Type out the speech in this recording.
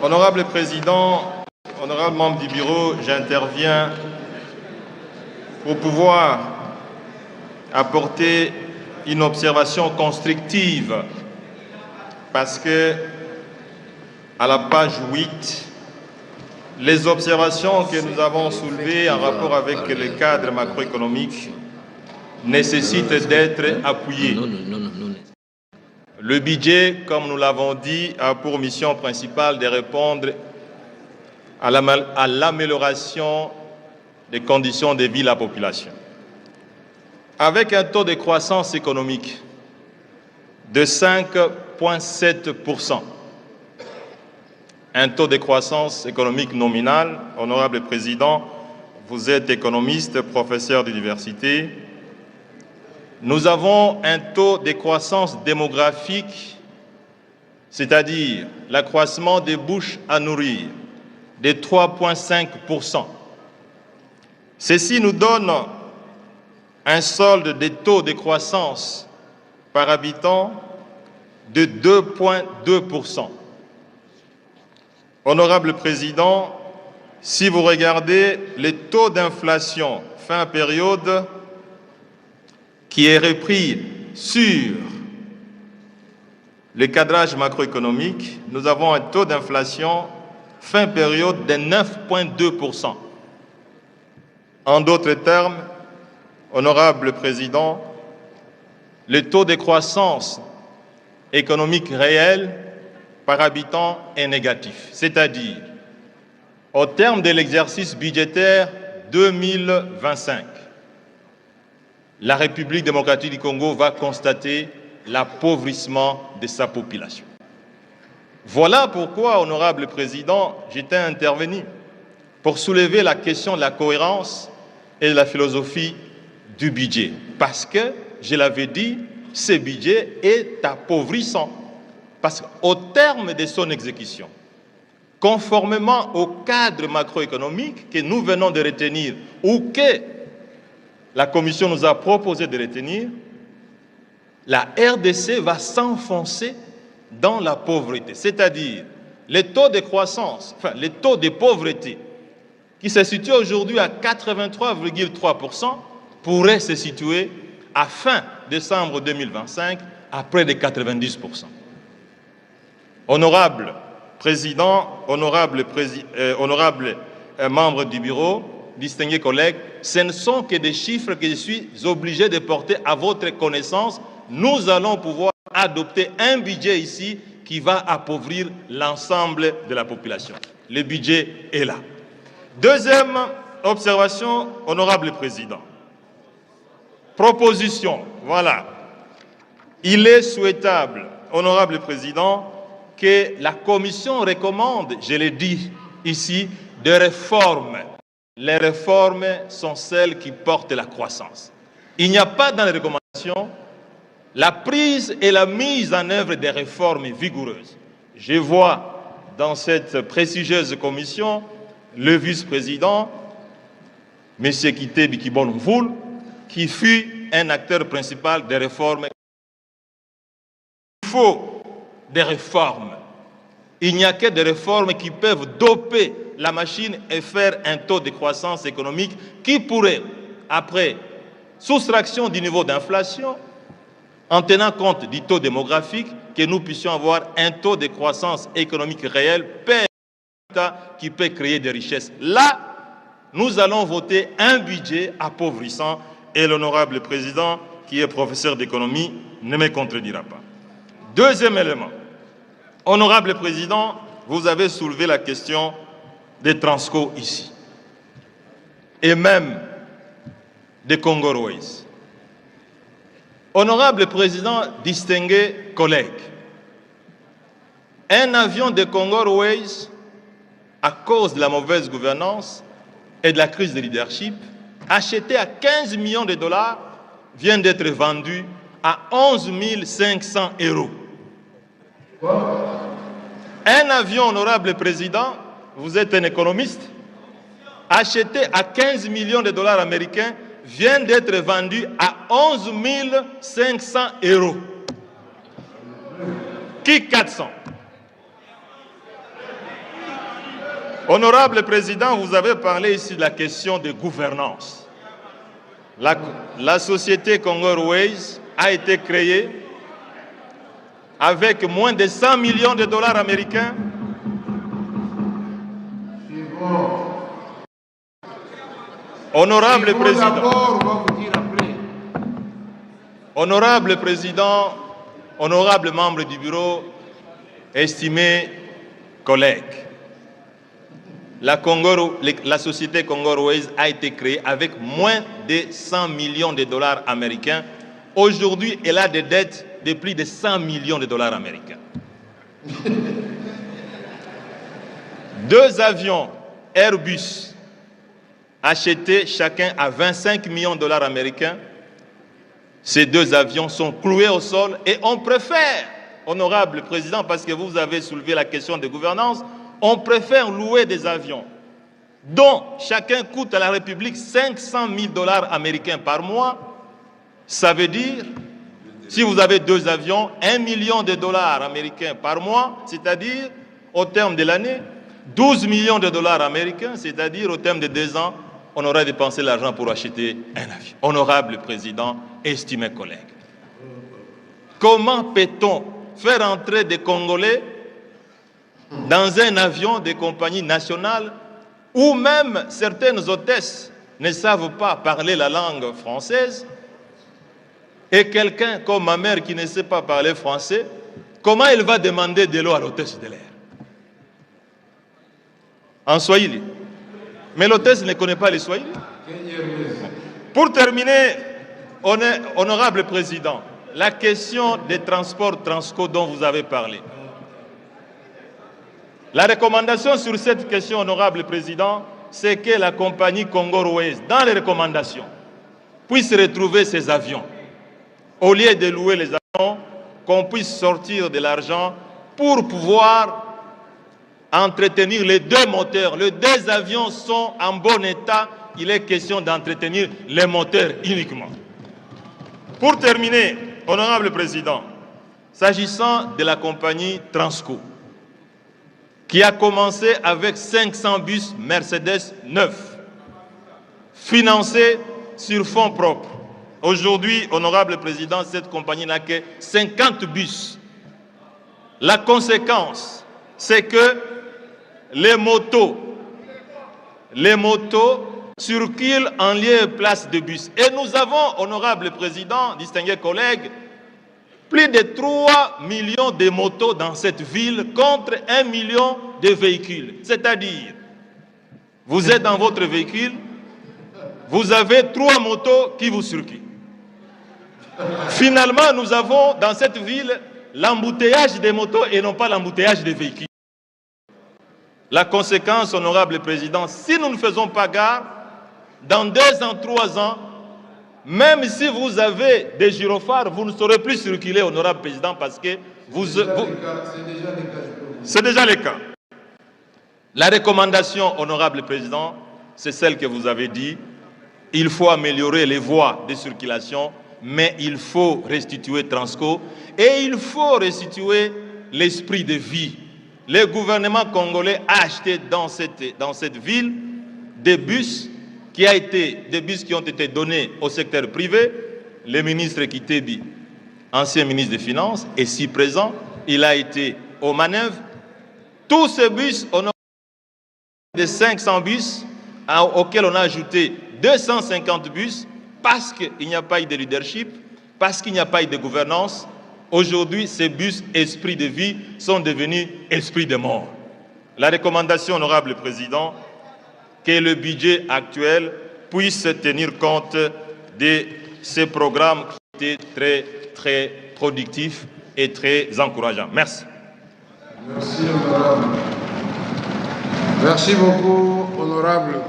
Honorable Président, honorable membre du bureau, j'interviens pour pouvoir apporter une observation constructive parce que à la page 8, les observations que nous avons soulevées en rapport avec le cadre macroéconomique nécessitent d'être appuyées. Le budget, comme nous l'avons dit, a pour mission principale de répondre à l'amélioration des conditions de vie de la population. Avec un taux de croissance économique de 5,7%, un taux de croissance économique nominal, honorable Président, vous êtes économiste, professeur d'université. Nous avons un taux de croissance démographique, c'est-à-dire l'accroissement des bouches à nourrir, de 3,5%. Ceci nous donne un solde des taux de croissance par habitant de 2,2%. Honorable Président, si vous regardez les taux d'inflation fin période qui est repris sur le cadrage macroéconomique, nous avons un taux d'inflation fin période de 9,2%. En d'autres termes, honorable Président, le taux de croissance économique réel par habitant est négatif. C'est-à-dire, au terme de l'exercice budgétaire 2025, la République démocratique du Congo va constater l'appauvrissement de sa population. Voilà pourquoi, honorable Président, j'étais intervenu pour soulever la question de la cohérence et de la philosophie du budget. Parce que, je l'avais dit, ce budget est appauvrissant. Parce qu'au terme de son exécution, conformément au cadre macroéconomique que nous venons de retenir ou que la Commission nous a proposé de retenir, la RDC va s'enfoncer dans la pauvreté. C'est-à-dire, les taux de croissance, les taux de pauvreté qui se situent aujourd'hui à 83,3% pourraient se situer à fin décembre 2025 à près de 90%. Honorable Président, honorable membre du bureau, distingués collègues, ce ne sont que des chiffres que je suis obligé de porter à votre connaissance. Nous allons pouvoir adopter un budget ici qui va appauvrir l'ensemble de la population. Le budget est là. Deuxième observation, honorable Président. Proposition, voilà. Il est souhaitable, honorable Président, que la Commission recommande, je l'ai dit ici, des réformes. Les réformes sont celles qui portent la croissance. Il n'y a pas dans les recommandations la prise et la mise en œuvre des réformes vigoureuses. Je vois dans cette prestigieuse commission le vice-président, M. Kité Bikibon-Mvoul, qui fut un acteur principal des réformes. Il faut des réformes. Il n'y a que des réformes qui peuvent doper la machine et faire un taux de croissance économique qui pourrait, après soustraction du niveau d'inflation, en tenant compte du taux démographique, que nous puissions avoir un taux de croissance économique réel qui peut créer des richesses. Là, nous allons voter un budget appauvrissant et l'honorable président, qui est professeur d'économie, ne me contredira pas. Deuxième élément. Honorable Président, vous avez soulevé la question des Transco ici, et même des Congo Airways. Honorable Président, distingués collègues, un avion de Congo Airways, à cause de la mauvaise gouvernance et de la crise de leadership, acheté à 15 millions de dollars, vient d'être vendu à 11 500 €. Un avion, honorable Président, vous êtes un économiste, acheté à 15 millions de dollars américains, vient d'être vendu à 11 500 €. Qui 400? Honorable Président, vous avez parlé ici de la question de gouvernance. La société Congo Airways a été créée avec moins de 100 millions de dollars américains. Honorable Président, honorable membre du bureau, estimés collègues, la société Congo Airways a été créée avec moins de 100 millions de dollars américains. Aujourd'hui, elle a des dettes de plus de 100 millions de dollars américains. 2 avions Airbus achetés chacun à 25 millions de dollars américains. Ces 2 avions sont cloués au sol et on préfère, honorable Président, parce que vous avez soulevé la question de gouvernance, on préfère louer des avions dont chacun coûte à la République 500 000 dollars américains par mois. Ça veut dire, si vous avez 2 avions, 1 million de dollars américains par mois, c'est-à-dire, au terme de l'année, 12 millions de dollars américains, c'est-à-dire, au terme de 2 ans, on aurait dépensé l'argent pour acheter un avion. Honorable Président, estimés collègues, comment peut-on faire entrer des Congolais dans un avion des compagnies nationales où même certaines hôtesses ne savent pas parler la langue française, et quelqu'un comme ma mère qui ne sait pas parler français, comment elle va demander de l'eau à l'hôtesse de l'air en Swahili? Mais l'hôtesse ne connaît pas les Swahili. Pour terminer, honorable Président, la question des transports Transco dont vous avez parlé. La recommandation sur cette question, honorable Président, c'est que la compagnie Congo Airways, dans les recommandations, puisse retrouver ses avions. Au lieu de louer les avions, qu'on puisse sortir de l'argent pour pouvoir entretenir les 2 moteurs. Les 2 avions sont en bon état. Il est question d'entretenir les moteurs uniquement. Pour terminer, honorable Président, s'agissant de la compagnie Transco, qui a commencé avec 500 bus Mercedes neufs, financés sur fonds propres. Aujourd'hui, honorable Président, cette compagnie n'a que 50 bus. La conséquence, c'est que les motos circulent en lieu et place de bus. Et nous avons, honorable Président, distingués collègues, plus de 3 millions de motos dans cette ville contre 1 million de véhicules. C'est-à-dire, vous êtes dans votre véhicule, vous avez 3 motos qui vous circulent. Finalement, nous avons dans cette ville l'embouteillage des motos et non pas l'embouteillage des véhicules. La conséquence, honorable Président, si nous ne faisons pas gare, dans 2 ans, 3 ans, même si vous avez des gyrophares, vous ne saurez plus circuler, honorable Président, parce que c'est déjà le cas. La recommandation, honorable Président, c'est celle que vous avez dit. Il faut améliorer les voies de circulation, mais il faut restituer Transco et il faut restituer l'esprit de vie. Le gouvernement congolais a acheté dans cette ville des bus qui ont été donnés au secteur privé. Le ministre Kitebi, ancien ministre des Finances, est si présent. Il a été aux manœuvres. Tous ces bus, on a des 500 bus auxquels on a ajouté 250 bus parce qu'il n'y a pas eu de leadership, parce qu'il n'y a pas eu de gouvernance. Aujourd'hui, ces bus esprit de vie sont devenus esprit de mort. La recommandation, honorable Président, que le budget actuel puisse tenir compte de ces programmes qui étaient très, très productifs et très encourageants. Merci. Merci, honorable. Merci beaucoup, honorable.